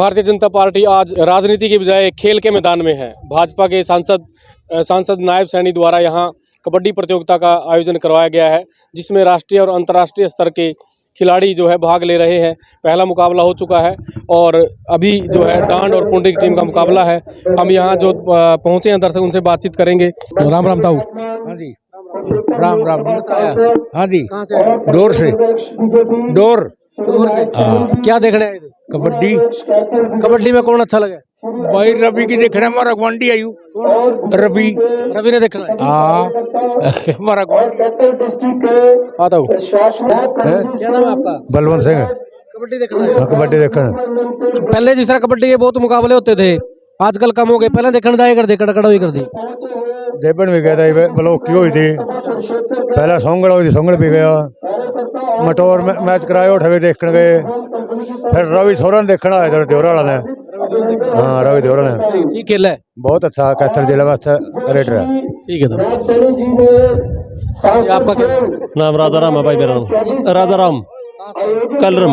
Bharatiya Janata party आज राजनीति के बजाय खेल के मैदान में है। भाजपा के सांसद नायब सैनी द्वारा यहाँ कबड्डी प्रतियोगिता का आयोजन करवाया गया है, जिसमें राष्ट्रीय और अंतर्राष्ट्रीय स्तर के खिलाड़ी जो है भाग ले रहे हैं। पहला मुकाबला हो चुका है और अभी जो है डांड और पुंडी की टीम का मुकाबला है। हम यहाँ जो पहुँचे हैं दर्शक, उनसे बातचीत करेंगे। राम राम ताऊ। हाँ जी, राम राम। हाँ जी, कहाँ से आए? डोर से। डोर से क्या देखने आए थे? कबड्डी। कबड्डी में कौन अच्छा लगा? भाई रवि की देखना, हमारा गुआंढी आयु रवि रवि ने देखना है। हाँ हमारा आता हूँ। क्या नाम है आपका? बलवंत सिंह। कबड्डी देखना है। कबड्डी देखना पहले जिस तरह कबड्डी के बहुत मुकाबले होते थे, आजकल कम हो गए। पहले देखने जाए कर दे कड़ा भी कर दी। देवन भी गया था, ब्लॉक की हुई थी। पहला सोंगड़ हुई थी, सोंगड़ भी गया। मटोर में मैच कराया, उठे देखने गए। फिर रवि सोरन देखना है इधर देवरा वाला ने। हाँ, रवि देवरा ने ठीक खेला है, बहुत अच्छा कैथल जिला वास्ते रेडर है। ठीक है। तो आपका क्या नाम? राजा राम है भाई, मेरा नाम राजा राम कलरम।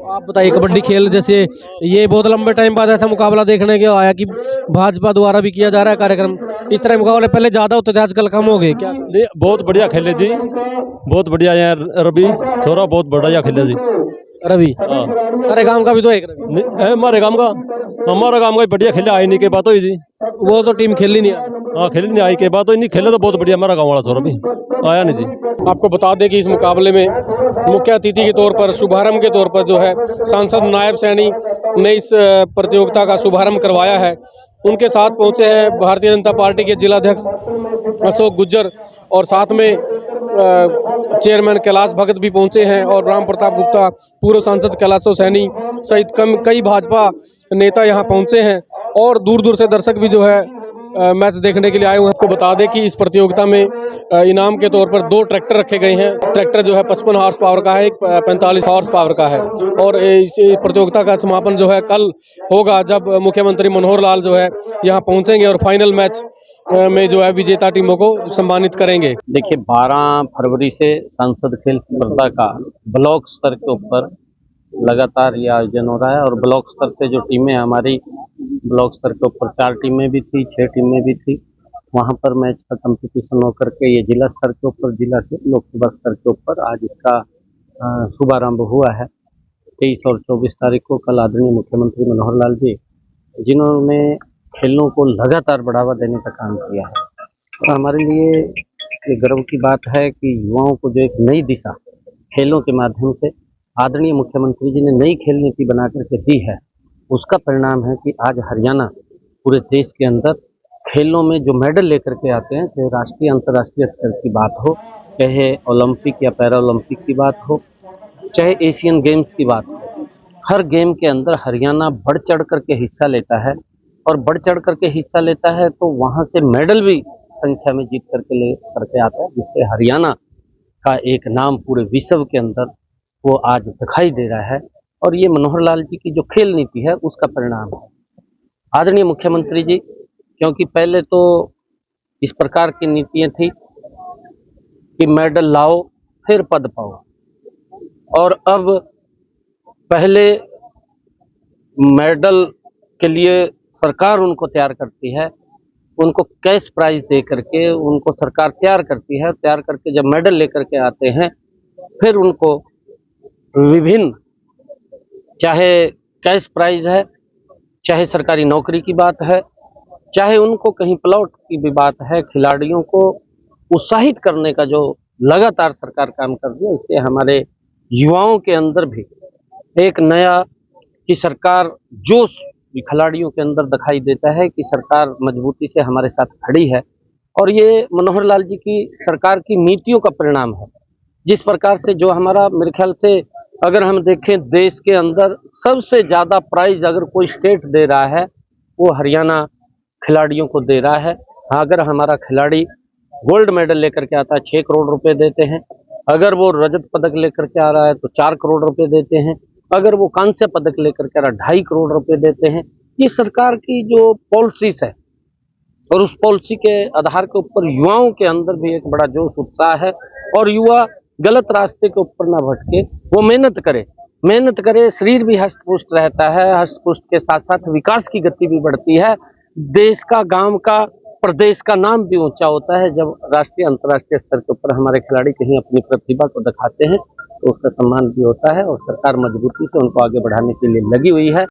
आप बताइए, कबड्डी खेल जैसे ये बहुत लंबे टाइम बाद ऐसा मुकाबला देखने के आया कि भाजपा द्वारा भी किया जा रहा है कार्यक्रम। इस तरह मुकाबले पहले ज्यादा होते थे, आजकल कम हो गए क्या? बहुत बढ़िया खेले जी, बहुत बढ़िया। यार रवि छोरा बहुत बढ़िया खेले जी। रवि हाँ, अरे गांव का भी तो एक रवि हमारे गांव का बढ़िया खेले। आई नहीं के बात हुई जी। वो तो टीम खेली नहीं। हाँ, खेली नहीं, आई के बात हुई नहीं। खेले तो बहुत बढ़िया। हमारा गाँव वाला छोरा भी आया नहीं जी। आपको बता दें कि इस मुकाबले में मुख्य अतिथि के तौर पर, शुभारंभ के तौर पर जो है सांसद नायब सैनी ने इस प्रतियोगिता का शुभारंभ करवाया है। उनके साथ पहुंचे हैं भारतीय जनता पार्टी के जिलाध्यक्ष अशोक गुज्जर और साथ में चेयरमैन कैलाश भगत भी पहुंचे हैं और राम प्रताप गुप्ता, पूर्व सांसद कैलाशो सैनी सहित कई भाजपा नेता यहां पहुंचे हैं और दूर दूर से दर्शक भी जो है मैच देखने के लिए आए हुए हैं। आपको बता दें कि इस प्रतियोगिता में इनाम के तौर पर 2 ट्रैक्टर रखे गए हैं। ट्रैक्टर जो है 55 हॉर्स पावर का है, एक 45 हॉर्स पावर का है। और इस प्रतियोगिता का समापन जो है कल होगा, जब मुख्यमंत्री मनोहर लाल जो है यहाँ पहुँचेंगे और फाइनल मैच में जो है विजेता टीमों को सम्मानित करेंगे। देखिए, 12 फरवरी से सांसद खेल स्पर्धा का ब्लॉक स्तर के ऊपर लगातार ये आयोजन हो रहा है और ब्लॉक स्तर पे जो टीमें हमारी, ब्लॉक स्तर के ऊपर 4 टीमें भी थी, 6 टीमें भी थी। वहाँ पर मैच का कंपटीशन होकर के ये जिला स्तर के ऊपर, जिला से लोकसभा स्तर के ऊपर आज इसका शुभारंभ हुआ है। 23 और 24 तारीख को कल आदरणीय मुख्यमंत्री मनोहर लाल जी, जिन्होंने खेलों को लगातार बढ़ावा देने का काम किया है, और हमारे लिए ये गर्व की बात है कि युवाओं को जो एक नई दिशा खेलों के माध्यम से आदरणीय मुख्यमंत्री जी ने नई खेल नीति बना करके दी है, उसका परिणाम है कि आज हरियाणा पूरे देश के अंदर खेलों में जो मेडल लेकर के आते हैं, चाहे राष्ट्रीय अंतर्राष्ट्रीय स्तर की बात हो, चाहे ओलंपिक या पैरा ओलंपिक की बात हो, चाहे एशियन गेम्स की बात हो, हर गेम के अंदर हरियाणा बढ़ चढ़ करके हिस्सा लेता है। और बढ़ चढ़ करके हिस्सा लेता है तो वहाँ से मेडल भी संख्या में जीत करके ले करके आता है, जिससे हरियाणा का एक नाम पूरे विश्व के अंदर वो आज दिखाई दे रहा है। और ये मनोहर लाल जी की जो खेल नीति है उसका परिणाम है। आदरणीय मुख्यमंत्री जी, क्योंकि पहले तो इस प्रकार की नीतियाँ थी कि मेडल लाओ फिर पद पाओ, और अब पहले मेडल के लिए सरकार उनको तैयार करती है, उनको कैश प्राइज दे करके उनको सरकार तैयार करती है। तैयार करके जब मेडल लेकर के आते हैं, फिर उनको विभिन्न, चाहे कैश प्राइज है, चाहे सरकारी नौकरी की बात है, चाहे उनको कहीं प्लॉट की भी बात है, खिलाड़ियों को उत्साहित करने का जो लगातार सरकार काम कर रही है, इससे हमारे युवाओं के अंदर भी एक नया कि सरकार जोश खिलाड़ियों के अंदर दिखाई देता है कि सरकार मजबूती से हमारे साथ खड़ी है। और ये मनोहर लाल जी की सरकार की नीतियों का परिणाम है। जिस प्रकार से जो हमारा, मेरे ख्याल से अगर हम देखें देश के अंदर सबसे ज़्यादा प्राइज अगर कोई स्टेट दे रहा है, वो हरियाणा खिलाड़ियों को दे रहा है। हाँ, अगर हमारा खिलाड़ी गोल्ड मेडल लेकर के आता है 6 करोड़ रुपए देते हैं, अगर वो रजत पदक लेकर के आ रहा है तो 4 करोड़ रुपए देते हैं, अगर वो कांस्य पदक लेकर के आ रहा है 2.5 करोड़ रुपए देते हैं। ये सरकार की जो पॉलिसीज है, और उस पॉलिसी के आधार के ऊपर युवाओं के अंदर भी एक बड़ा जोश उत्साह है, और युवा गलत रास्ते के ऊपर ना भटके, वो मेहनत करे। मेहनत करे, शरीर भी हष्ट पुष्ट रहता है, हष्ट पुष्ट के साथ साथ विकास की गति भी बढ़ती है, देश का, गांव का, प्रदेश का नाम भी ऊंचा होता है। जब राष्ट्रीय अंतर्राष्ट्रीय स्तर के ऊपर हमारे खिलाड़ी कहीं अपनी प्रतिभा को दिखाते हैं तो उसका सम्मान भी होता है और सरकार मजबूती से उनको आगे बढ़ाने के लिए लगी हुई है।